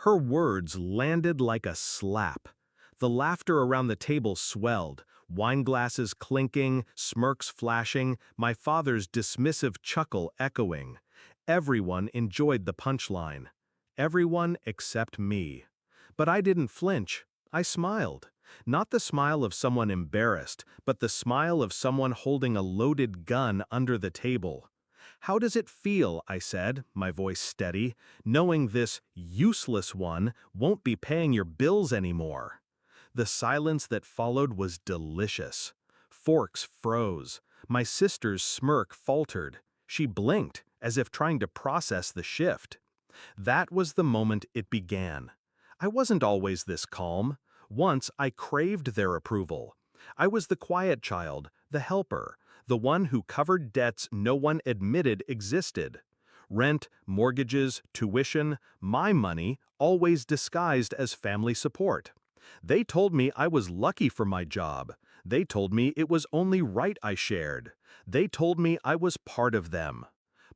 Her words landed like a slap. The laughter around the table swelled, wine glasses clinking, smirks flashing, my father's dismissive chuckle echoing. Everyone enjoyed the punchline. Everyone except me. But I didn't flinch. I smiled. Not the smile of someone embarrassed, but the smile of someone holding a loaded gun under the table. "How does it feel," I said, my voice steady, "knowing this useless one won't be paying your bills anymore?" The silence that followed was delicious. Forks froze. My sister's smirk faltered. She blinked, as if trying to process the shift. That was the moment it began. I wasn't always this calm. Once I craved their approval. I was the quiet child, the helper, the one who covered debts no one admitted existed. Rent, mortgages, tuition, my money, always disguised as family support. They told me I was lucky for my job. They told me it was only right I shared. They told me I was part of them.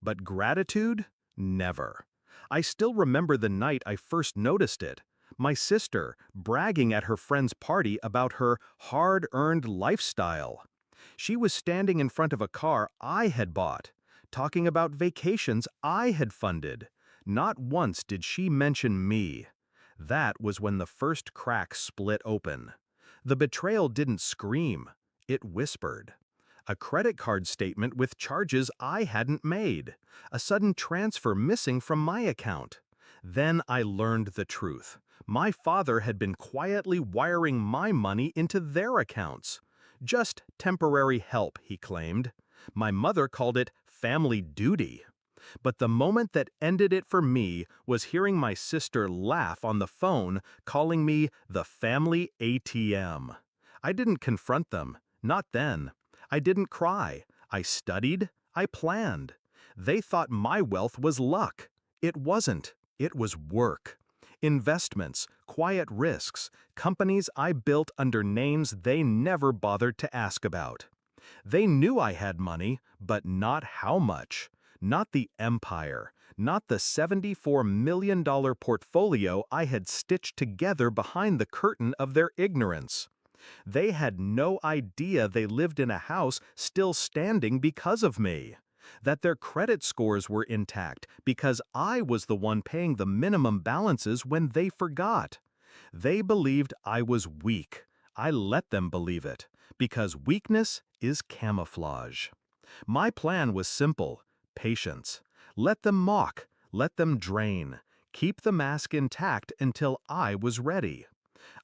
But gratitude? Never. I still remember the night I first noticed it. My sister, bragging at her friend's party about her hard-earned lifestyle. She was standing in front of a car I had bought, talking about vacations I had funded. Not once did she mention me. That was when the first crack split open. The betrayal didn't scream, it whispered. A credit card statement with charges I hadn't made. A sudden transfer missing from my account. Then I learned the truth. My father had been quietly wiring my money into their accounts. Just temporary help, he claimed. My mother called it family duty. But the moment that ended it for me was hearing my sister laugh on the phone, calling me the family ATM. I didn't confront them, not then. I didn't cry. I studied. I planned. They thought my wealth was luck. It wasn't. It was work. Investments, quiet risks, companies I built under names they never bothered to ask about. They knew I had money, but not how much. Not the empire. Not the $74 million portfolio I had stitched together behind the curtain of their ignorance. They had no idea they lived in a house still standing because of me. That their credit scores were intact because I was the one paying the minimum balances when they forgot. They believed I was weak. I let them believe it, because weakness is camouflage. My plan was simple: patience. Let them mock, let them drain. Keep the mask intact until I was ready.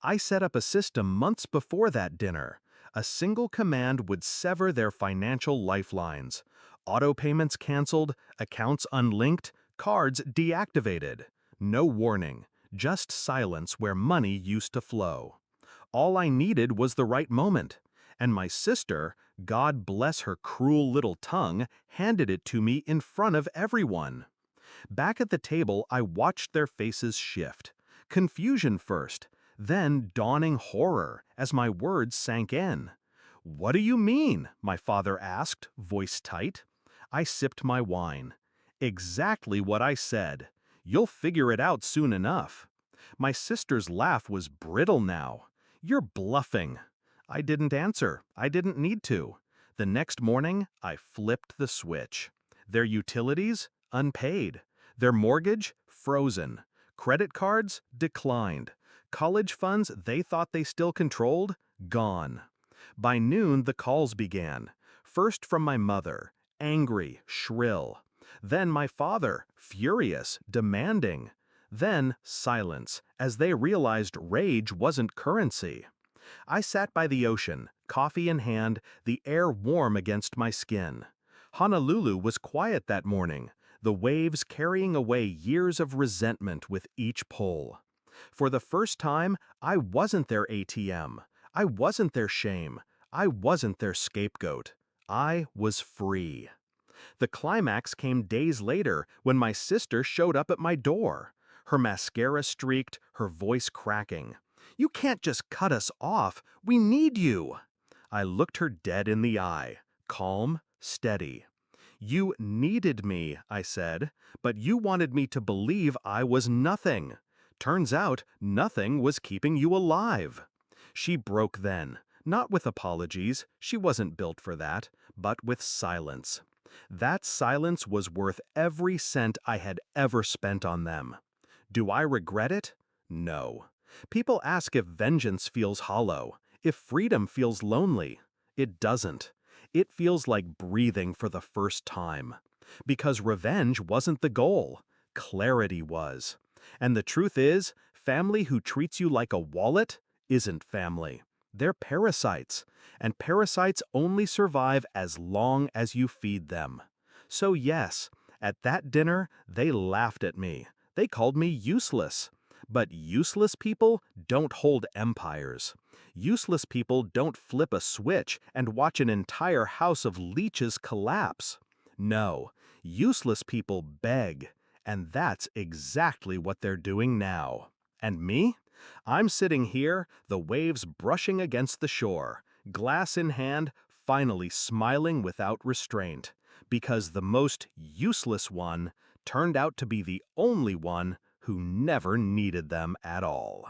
I set up a system months before that dinner. A single command would sever their financial lifelines. Auto payments canceled, accounts unlinked, cards deactivated. No warning, just silence where money used to flow. All I needed was the right moment. And my sister, God bless her cruel little tongue, handed it to me in front of everyone. Back at the table, I watched their faces shift. Confusion first, then dawning horror as my words sank in. "What do you mean?" my father asked, voice tight. I sipped my wine. "Exactly what I said. You'll figure it out soon enough." My sister's laugh was brittle now. "You're bluffing." I didn't answer. I didn't need to. The next morning, I flipped the switch. Their utilities? Unpaid. Their mortgage? Frozen. Credit cards? Declined. College funds they thought they still controlled? Gone. By noon, the calls began. First from my mother, angry, shrill. Then my father, furious, demanding. Then silence, as they realized rage wasn't currency. I sat by the ocean, coffee in hand, the air warm against my skin. Honolulu was quiet that morning, the waves carrying away years of resentment with each pull. For the first time, I wasn't their ATM. I wasn't their shame. I wasn't their scapegoat. I was free. The climax came days later when my sister showed up at my door. Her mascara streaked, her voice cracking. "You can't just cut us off. We need you." I looked her dead in the eye, calm, steady. "You needed me," I said, "but you wanted me to believe I was nothing. Turns out nothing was keeping you alive. She broke then, not with apologies, she wasn't built for that, but with silence. That silence was worth every cent I had ever spent on them. Do I regret it? No. People ask if vengeance feels hollow, if freedom feels lonely. It doesn't. It feels like breathing for the first time. Because revenge wasn't the goal. Clarity was. And the truth is, family who treats you like a wallet isn't family. They're parasites, and parasites only survive as long as you feed them. So yes, at that dinner, they laughed at me. They called me useless. But useless people don't hold empires. Useless people don't flip a switch and watch an entire house of leeches collapse. No, useless people beg, and that's exactly what they're doing now. And me? I'm sitting here, the waves brushing against the shore, glass in hand, finally smiling without restraint, because the most useless one turned out to be the only one who never needed them at all.